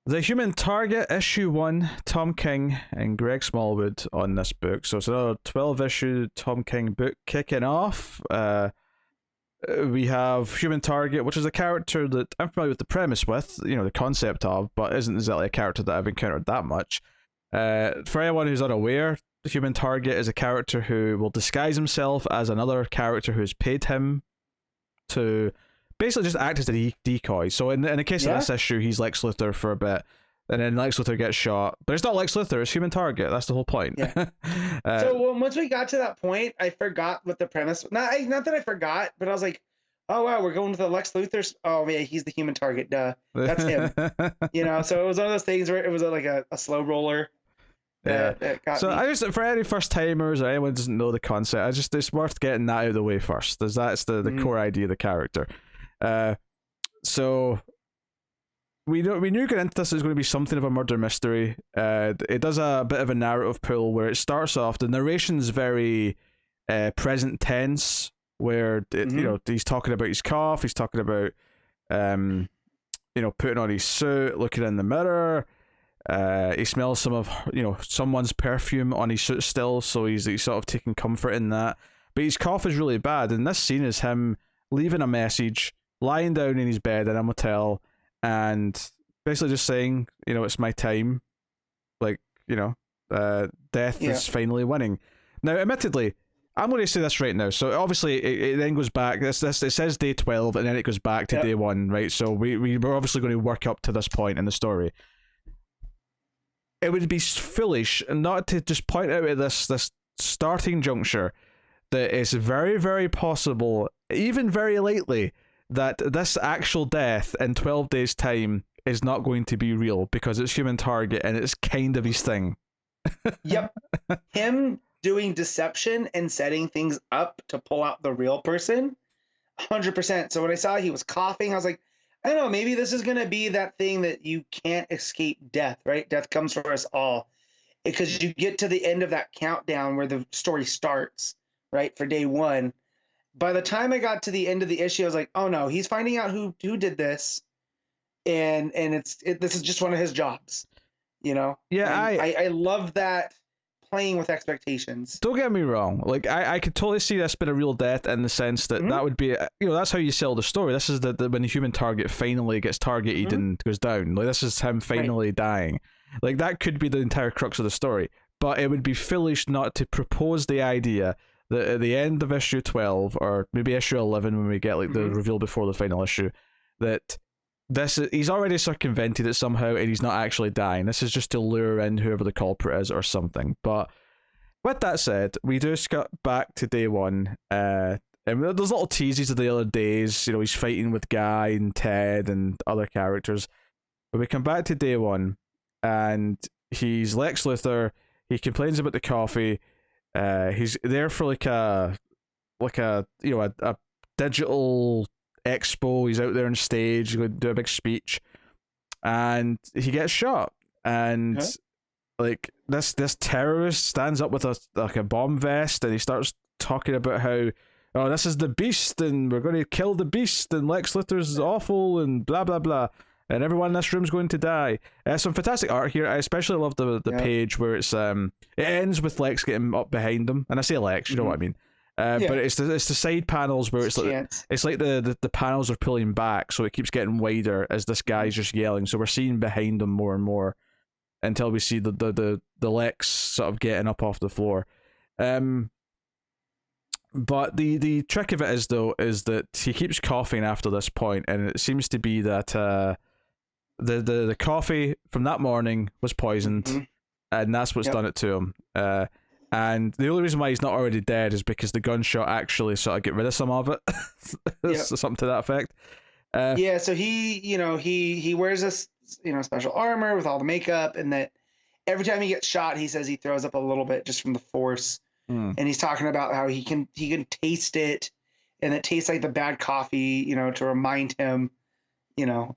The Human Target, issue 1, Tom King and Greg Smallwood on this book. So it's another 12-issue Tom King book kicking off. We have Human Target, which is a character that I'm familiar with the premise with, the concept of, but isn't exactly a character that I've encountered that much. For anyone who's unaware, the Human Target is a character who will disguise himself as another character who's paid him to basically just act as a decoy. So in the case of this issue, he's Lex Luthor for a bit, and then Lex Luthor gets shot. But it's not Lex Luthor, it's Human Target. That's the whole point. Yeah. So once we got to that point, I forgot what the premise. Not that I forgot, but I was like, oh wow, we're going with the Lex Luthor. Oh yeah, he's the Human Target. Duh, that's him. So it was one of those things where it was like a slow roller. That got me. I just, for any first timers or anyone who doesn't know the concept, it's worth getting that out of the way first. That's the core idea of the character. So we knew going into this is going to be something of a murder mystery. It does a bit of a narrative pull where it starts off, the narration's very present tense, where he's talking about his cough, he's talking about putting on his suit, looking in the mirror. He smells some of someone's perfume on his suit still, so he's sort of taking comfort in that. But his cough is really bad, and this scene is him leaving a message, lying down in his bed in a motel, and basically just saying, it's my time. Death is finally winning. Now, admittedly, I'm going to say this right now. So obviously, it then goes back. It says day 12, and then it goes back to day 1, right? So we're obviously going to work up to this point in the story. It would be foolish not to just point out at this starting juncture that it's very, very possible, even very likely, that this actual death in 12 days' time is not going to be real because it's Human Target and it's kind of his thing. Yep. Him doing deception and setting things up to pull out the real person, 100%. So when I saw he was coughing, I was like, I don't know, maybe this is going to be that thing that you can't escape death, right? Death comes for us all. Because you get to the end of that countdown where the story starts, right, for day 1. By the time I got to the end of the issue, I was like, oh no, he's finding out who did this. And this is just one of his jobs, Yeah, I love that, playing with expectations. Don't get me wrong. Like, I could totally see this being a real death in the sense that that would be, that's how you sell the story. This is when the Human Target finally gets targeted and goes down. Like, this is him finally dying. Like, that could be the entire crux of the story. But it would be foolish not to propose the idea that at the end of issue 12, or maybe issue 11 when we get like the reveal before the final issue, that he's already circumvented it somehow and he's not actually dying. This is just to lure in whoever the culprit is or something. But with that said, we do cut back to day 1. And there's little teases of the other days. He's fighting with Guy and Ted and other characters. But we come back to day 1 and he's Lex Luthor. He complains about the coffee. He's there for like a digital expo. He's out there on stage, he's going to do a big speech, and he gets shot. And like this terrorist stands up with a bomb vest, and he starts talking about how, oh, this is the beast, and we're going to kill the beast, and Lex Luthor's awful, and blah blah blah, and everyone in this room's going to die. Some fantastic art here. I especially love the page where it's it ends with Lex getting up behind him, and I say Lex, you know what I mean. But it's the side panels where it's like the panels are pulling back, so it keeps getting wider as this guy's just yelling. So we're seeing behind him more and more until we see the Lex sort of getting up off the floor. But the trick of it is that he keeps coughing after this point, and it seems to be that the coffee from that morning was poisoned, and that's what's done it to him. And the only reason why he's not already dead is because the gunshot actually sort of get rid of some of it. Something to that effect. So he wears this special armor with all the makeup, and that every time he gets shot, he says he throws up a little bit just from the force. And he's talking about how he can taste it, and it tastes like the bad coffee, to remind him,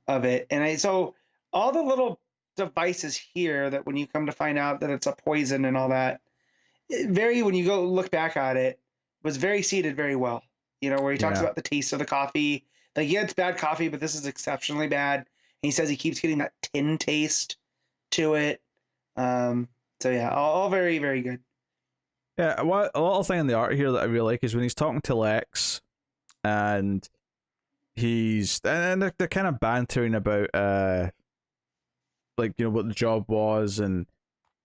of it. And so all the little devices here that when you come to find out that it's a poison and all that, when you go look back at it, was very seated very well. Where he talks about the taste of the coffee. Like, yeah, it's bad coffee, but this is exceptionally bad. He says he keeps getting that tin taste to it. So yeah, all very, very good. Yeah, a little thing in the art here that I really like is when he's talking to Lex, and they're kind of bantering about like, you know, what the job was and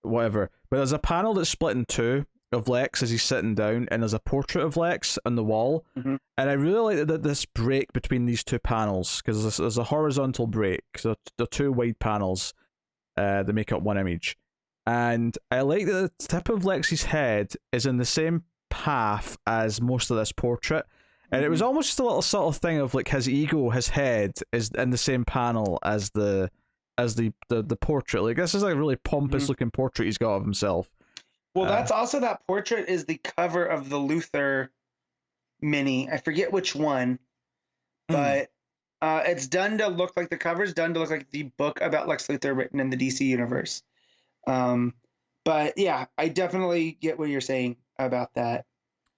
whatever. But there's a panel that's split in two of Lex as he's sitting down, and there's a portrait of Lex on the wall. Mm-hmm. And I really like that this break between these two panels, because there's a horizontal break. So they're two wide panels that make up one image. And I like that the tip of Lex's head is in the same path as most of this portrait. And it was almost just a little subtle thing of like his ego, his head is in the same panel as the portrait. Like, this is like a really pompous looking portrait he's got of himself. Well, that's also, that portrait is the cover of the Luthor mini. I forget which one, but it's done to look like, the cover's done to look like the book about Lex Luthor written in the DC universe. But yeah, I definitely get what you're saying about that.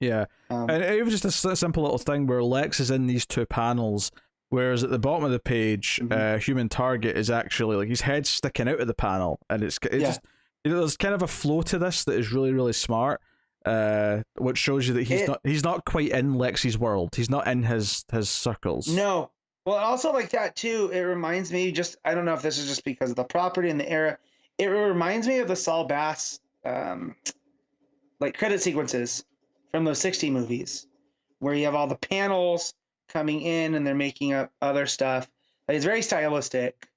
Yeah, and it was just a simple little thing where Lex is in these two panels, whereas at the bottom of the page, Human Target is actually like his head's sticking out of the panel, and it's just, you know, there's kind of a flow to this that is really, really smart, which shows you that he's not quite in Lex's world. He's not in his circles. No, well, also like that too. It reminds me, just, I don't know if this is just because of the property and the era. It reminds me of the Saul Bass like credit sequences from those 60 movies, where you have all the panels coming in and they're making up other stuff. Like, it's very stylistic,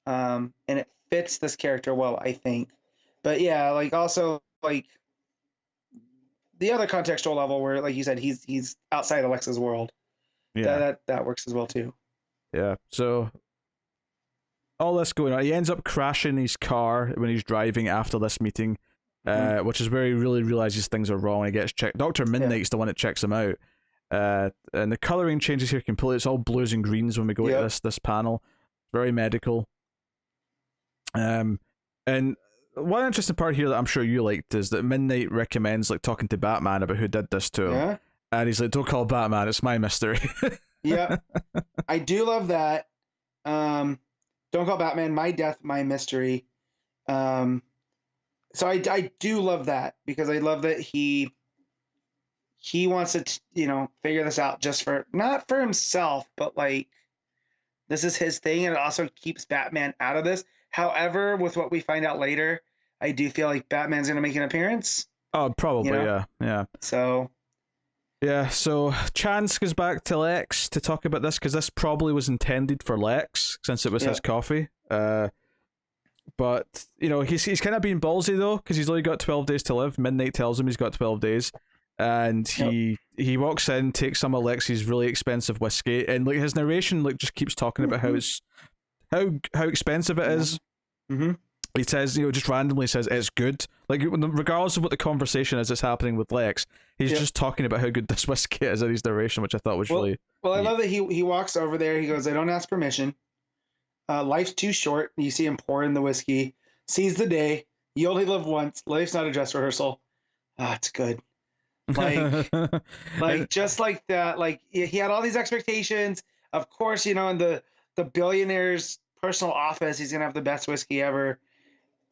and it fits this character well, I think. But yeah, like also like the other contextual level where, like you said, he's outside Alexa's world. Yeah, that works as well too. Yeah. So all this going on, he ends up crashing his car when he's driving after this meeting. Which is where he really realizes things are wrong. He gets checked. Dr. Midnight's the one that checks him out. And the coloring changes here completely. It's all blues and greens when we go to this panel. Very medical. And one interesting part here that I'm sure you liked is that Midnight recommends like talking to Batman about who did this to him. Yeah. And he's like, "Don't call Batman, it's my mystery." Yeah. I do love that. Don't call Batman, my death, my mystery. So I do love that, because I love that he wants to, you know, figure this out just for, not for himself, but like, this is his thing, and it also keeps Batman out of this. However, with what we find out later, I do feel like Batman's going to make an appearance. Oh, probably, you know? Yeah. So Chance goes back to Lex to talk about this, because this probably was intended for Lex, since it was his coffee. But, you know, he's kind of being ballsy, though, because he's only got 12 days to live. Midnight tells him he's got 12 days. And he walks in, takes some of Lex's really expensive whiskey, and like his narration like just keeps talking about how expensive it is. He says, you know, just randomly says it's good. Like, regardless of what the conversation is that's happening with Lex, he's just talking about how good this whiskey is in his narration, which I thought was really... Well, I love that he walks over there, he goes, "I don't ask permission. Life's too short." You see him pour in the whiskey. Seize the day. You only live once. Life's not a dress rehearsal. It's good. Like just like that. Like, he had all these expectations. Of course, you know, in the billionaire's personal office, he's gonna have the best whiskey ever.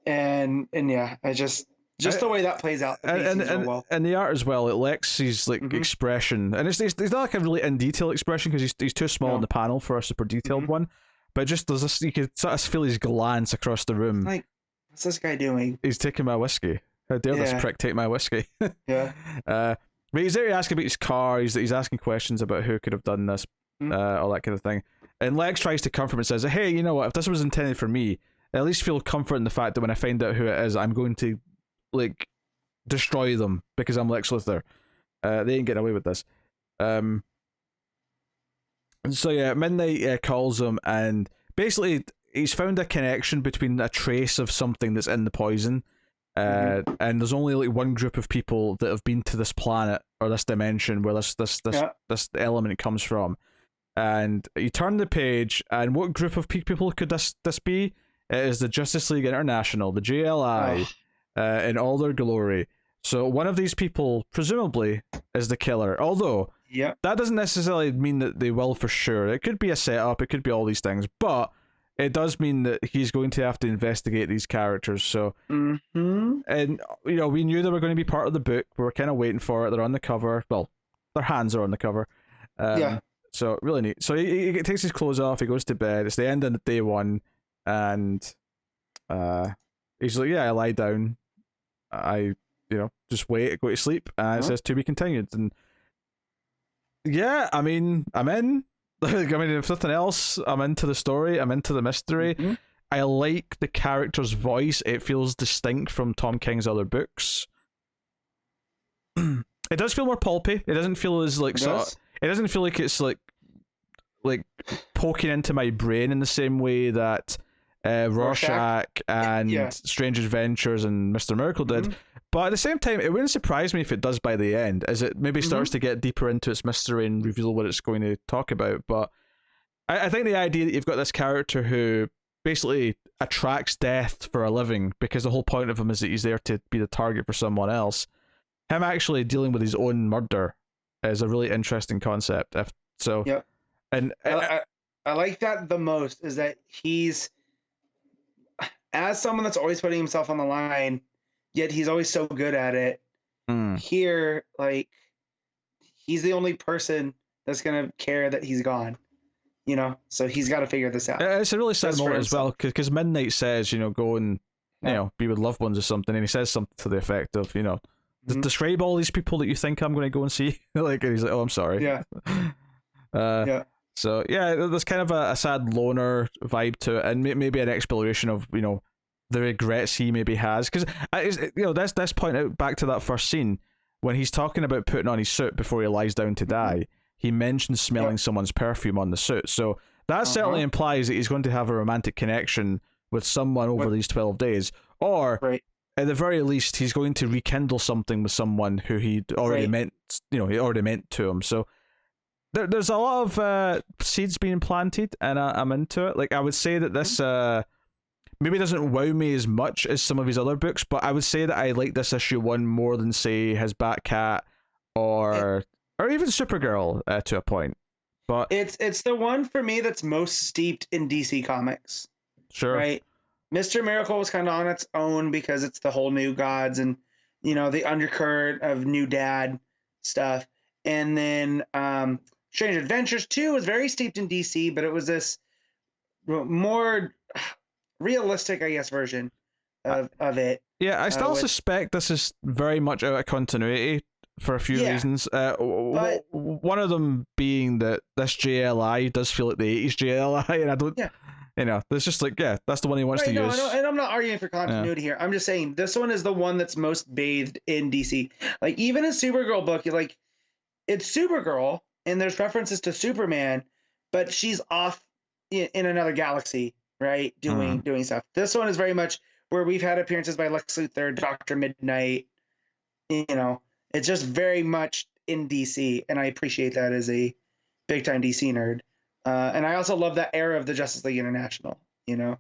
And yeah, I just the way that plays out, and the art as well. It Lex's like expression, and it's not like a really in detail expression, because he's too small in the panel for a super detailed one. But just there's this, you could sort of feel his glance across the room. Like, what's this guy doing? He's taking my whiskey. How dare this prick take my whiskey? Yeah. But he's there asking about his car. He's asking questions about who could have done this, all that kind of thing. And Lex tries to comfort him and says, "Hey, you know what? If this was intended for me, I at least feel comfort in the fact that when I find out who it is, I'm going to like destroy them because I'm Lex Luthor. They ain't getting away with this." So yeah, Midnight calls him, and basically he's found a connection between a trace of something that's in the poison, and there's only like one group of people that have been to this planet or this dimension where this element comes from. And you turn the page, and what group of people could this be? It is the Justice League International, the JLI, in all their glory. So one of these people, presumably, is the killer. Although, that doesn't necessarily mean that they will for sure. It could be a setup, it could be all these things. But it does mean that he's going to have to investigate these characters. So, and we knew they were going to be part of the book. We were kind of waiting for it. They're on the cover. Well, their hands are on the cover. So really neat. So he takes his clothes off. He goes to bed. It's the end of day one, and he's like, "Yeah, I lie down. I just wait. Go to sleep." And it says to be continued. And yeah, I mean, I'm in. Like, I mean, if nothing else, I'm into the story. I'm into the mystery. I like the character's voice. It feels distinct from Tom King's other books. It does feel more pulpy. It doesn't feel as like it doesn't feel like it's like poking into my brain in the same way that Rorschach and Strange Adventures and Mr. Miracle did. But at the same time, it wouldn't surprise me if it does by the end, as it maybe starts to get deeper into its mystery and reveal what it's going to talk about. But I think the idea that you've got this character who basically attracts death for a living, because the whole point of him is that he's there to be the target for someone else, him actually dealing with his own murder is a really interesting concept. And I like that the most, is that he's, as someone that's always putting himself on the line, yet he's always so good at it. Here, like, he's the only person that's gonna care that he's gone, so he's got to figure this out. It's a really sad moment as well, because Midnight says, go and be with loved ones or something, and he says something to the effect of, describe all these people that you think I'm going to go and see. Like, and he's like, oh, I'm sorry. So yeah, there's kind of a sad loner vibe to it, and maybe an exploration of the regrets he maybe has, because let's point out back to that first scene when he's talking about putting on his suit before he lies down to die. He mentions smelling someone's perfume on the suit, so that certainly implies that he's going to have a romantic connection with someone over these 12 days, or at the very least he's going to rekindle something with someone who he'd already meant to him. So there's a lot of seeds being planted, and I'm into it. Like, I would say that this maybe doesn't wow me as much as some of his other books, but I would say that I like this issue one more than, say, his Batcat or even Supergirl to a point. But it's the one for me that's most steeped in DC Comics. Sure. Right? Mr. Miracle was kind of on its own because it's the whole New Gods and the undercurrent of New Dad stuff. And then Strange Adventures 2 was very steeped in DC, but it was this more realistic, I guess, version of it. Yeah, I still suspect this is very much out of continuity for a few reasons. One of them being that this JLI does feel like the 80s JLI, and I don't... there's just like, that's the one he wants to use. And I'm not arguing for continuity here. I'm just saying this one is the one that's most bathed in DC. Like, even in Supergirl book, like, it's Supergirl, and there's references to Superman, but she's off in another galaxy, right? Doing stuff. This one is very much where we've had appearances by Lex Luthor, Dr. Midnight. It's just very much in DC, and I appreciate that as a big-time DC nerd. And I also love that era of the Justice League International, and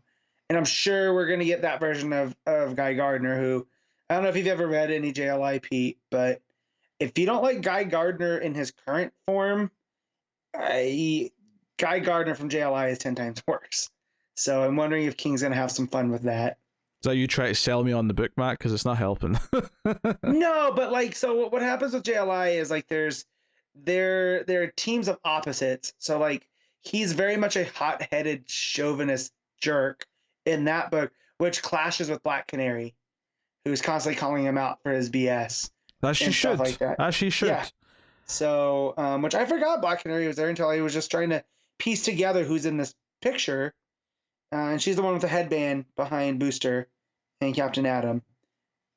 I'm sure we're going to get that version of Guy Gardner, who, I don't know if you've ever read any JLI, Pete, but if you don't like Guy Gardner in his current form, Guy Gardner from JLI is 10 times worse. So I'm wondering if King's going to have some fun with that. So you try to sell me on the book, Matt, because it's not helping. No, but like, so what happens with JLI is like there are teams of opposites. So like, he's very much a hot-headed chauvinist jerk in that book, which clashes with Black Canary, who's constantly calling him out for his BS. As she should. Like that. As she should. Yeah. So, which I forgot Black Canary was there until I was just trying to piece together who's in this picture. And she's the one with the headband behind Booster and Captain Atom.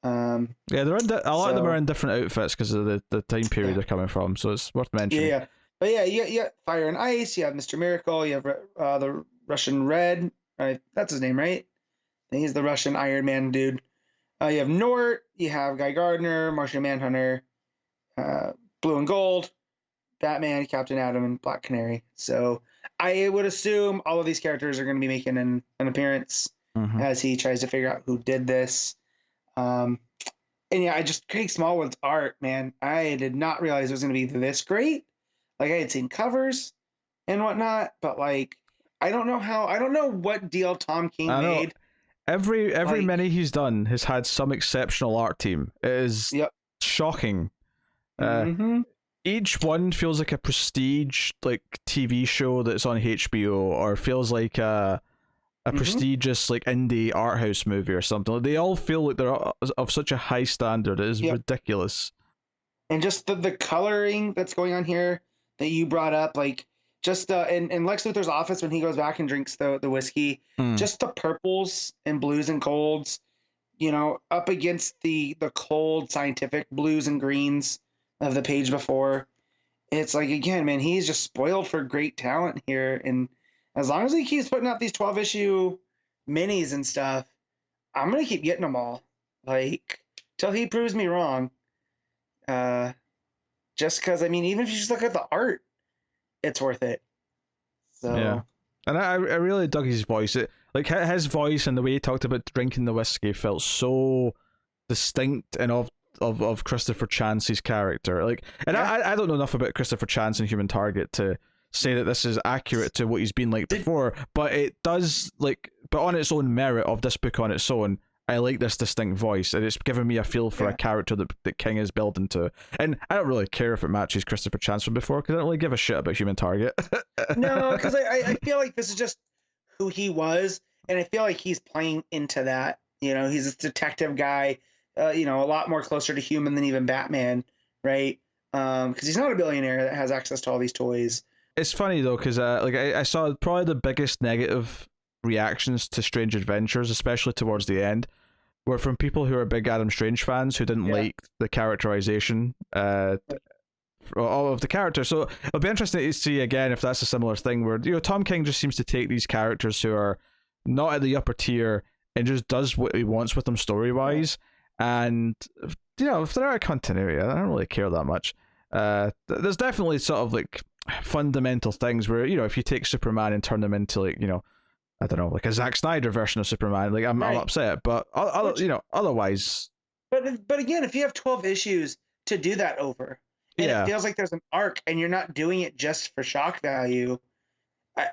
Yeah, they're a lot of them are in different outfits because of the time period they're coming from, so it's worth mentioning. Yeah. But yeah, you got Fire and Ice, you have Mr. Miracle, you have the Russian Red, right? That's his name, right? He's the Russian Iron Man dude. You have Nort, you have Guy Gardner, Martian Manhunter, Blue and Gold, Batman, Captain Atom, and Black Canary. So I would assume all of these characters are going to be making an appearance as he tries to figure out who did this. And yeah, Craig Smallwood's art, man, I did not realize it was going to be this great. Like, I had seen covers and whatnot, but like, I don't know what deal Tom King made. Every mini he's done has had some exceptional art team. It is shocking. Each one feels like a prestige like TV show that's on HBO, or feels like a prestigious like indie art house movie or something. They all feel like they're of such a high standard. It is ridiculous. And just the coloring that's going on here that you brought up, like just in Lex Luthor's office when he goes back and drinks the whiskey, just the purples and blues and golds, up against the cold scientific blues and greens of the page before. It's like, again, man, he's just spoiled for great talent here. And as long as he keeps putting out these 12-issue minis and stuff, I'm going to keep getting them all. Like, till he proves me wrong. Just because, I mean, even if you just look at the art, it's worth it. So. Yeah. And I really dug his voice. His voice and the way he talked about drinking the whiskey felt so distinct and of Christopher Chance's character. I don't know enough about Christopher Chance and Human Target to say that this is accurate to what he's been like before, but it does, but on its own merit of this book on its own, I like this distinct voice, and it's given me a feel for a character that King is building to. And I don't really care if it matches Christopher Chance from before, because I don't really give a shit about Human Target. No, because I feel like this is just who he was, and I feel like he's playing into that. He's this detective guy, a lot more closer to human than even Batman, right? Because he's not a billionaire that has access to all these toys. It's funny though, because I saw probably the biggest negative reactions to Strange Adventures, especially towards the end, were from people who are big Adam Strange fans who didn't like the characterization of the character. So it'll be interesting to see again if that's a similar thing where Tom King just seems to take these characters who are not at the upper tier and just does what he wants with them story wise. And if they're out of continuity, I don't really care that much. There's definitely sort of fundamental things where if you take Superman and turn them into I don't know, like a Zack Snyder version of Superman, I'm upset, but otherwise. But again, if you have 12 issues to do that over, and it feels like there's an arc, and you're not doing it just for shock value,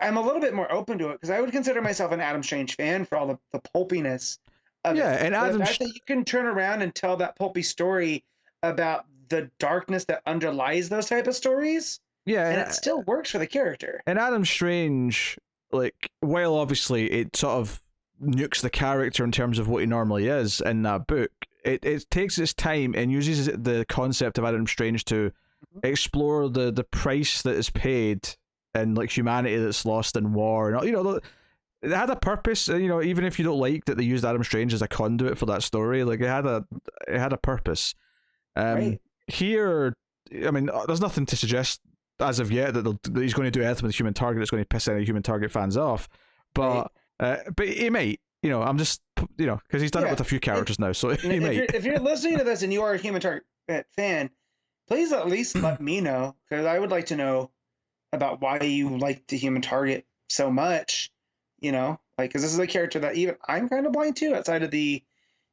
I'm a little bit more open to it, because I would consider myself an Adam Strange fan for all the pulpiness of it. And the fact that you can turn around and tell that pulpy story about the darkness that underlies those type of stories, and it still works for the character. And Adam Strange, while obviously it sort of nukes the character in terms of what he normally is in that book, it takes its time and uses the concept of Adam Strange to explore the price that is paid and humanity that's lost in war. And it had a purpose. Even if you don't like that they used Adam Strange as a conduit for that story, it had a purpose. Here, I mean, there's nothing to suggest as of yet that he's going to do anything with Human Target that's going to piss any Human Target fans off, but he might. I'm just because he's done it with a few characters now, so he might. If you're listening to this and you are a Human Target fan, please at least let me know, because I would like to know about why you like the Human Target so much. Because this is a character that even I'm kind of blind to outside of the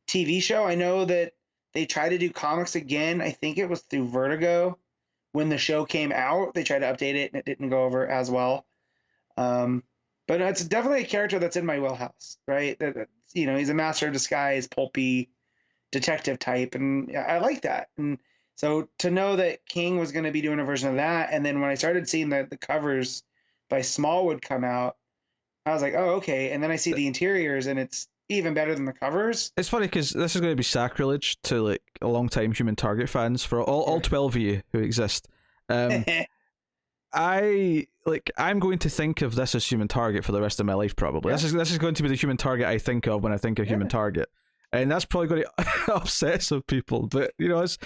TV show. I know that they try to do comics again. I think it was through Vertigo. When the show came out, they tried to update it, and it didn't go over as well. But it's definitely a character that's in my wheelhouse, right? He's a master of disguise, pulpy detective type, and I like that. And so to know that King was going to be doing a version of that, and then when I started seeing the covers by Smallwood come out, I was like, oh, okay. And then I see the interiors, and it's even better than the covers. It's funny because this is going to be sacrilege to a long time Human Target fans, for all 12 of you who exist. I'm going to think of this as Human Target for the rest of my life, probably. This is going to be the Human Target I think of when I think of Human Target, and that's probably going to upset some people. But it's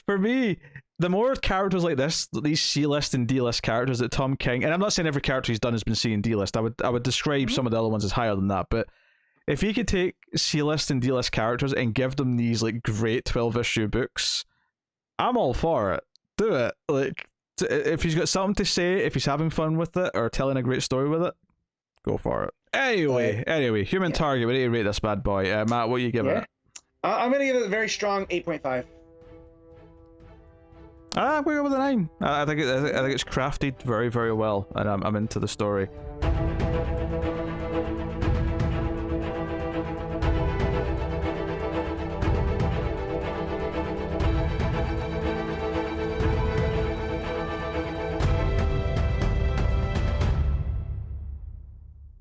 for me, the more characters like this, these C-list and D-list characters that Tom King, and I'm not saying every character he's done has been C and D-list. I would describe some of the other ones as higher than that, but if he could take C-list and D-list characters and give them these great 12-issue books, I'm all for it. Do it. If he's got something to say, if he's having fun with it or telling a great story with it, go for it. Anyway, Human Target. We need to rate this bad boy. Matt, what are you giving it? I'm gonna give it a very strong 8.5. I'm going to go with a 9. I think it's crafted very, very well, and I'm into the story.